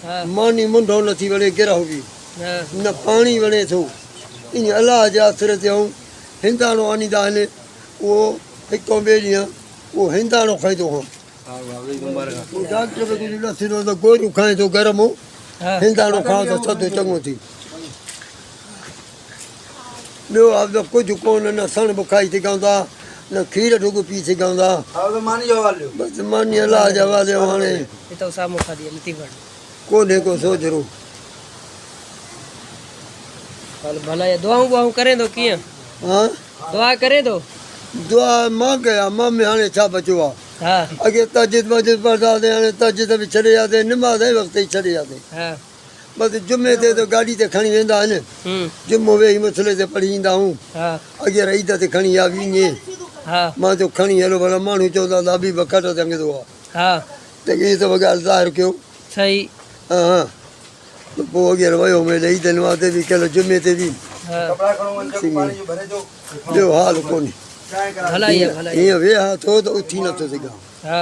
मानी मुंडो नथी वणे गिरह भी न पानी वणे थो इन अलाह जे आसरे ते ऐं हिंदाणो आनींदा आहिनि उहो हिकु ॿिए ॾींहुं उहो हिंदाणो खाईंदो हुउमि डॉक्टर बि कुझु न थींदो त गोरियूं खाए थो गरम हिंदाणो खाओ त थधो चङो थी ॿियो आहे त कुझु कोन न सण बि खाई सघूं था न खीर ढुग पी सघूं था बसि मानी अलाह जा वाले हाणे कोन्हे को सोचरो भला दुआऊं बुआऊं करे थो कीअं हाँ दुआ करे थो दुआ मां कया मां में हाणे छा बचियो आहे अॻे तजिद मजिद पढ़ंदा हुआसीं हाणे तजिद बि छॾे वियासीं निमाज़ जे वक़्तु ई छॾे वियासीं बसि जुमे ते त गाॾी ते खणी वेंदा आहिनि जुमो वेही मसले ते पढ़ी ईंदा आहियूं अॻे ईद ते खणी या वीञे मां चयो खणी हलो भला माण्हू चवंदा त बि बखट चङो आहे त ईअं त ॻाल्हि ज़ाहिर कयो सही हा पोइ अॻियां वियो ईद नमाज़ ते बि कयल जुमे ते बि ॿियो हाल कोन्हे हीअं वेहा थो त उथी नथो सघां हा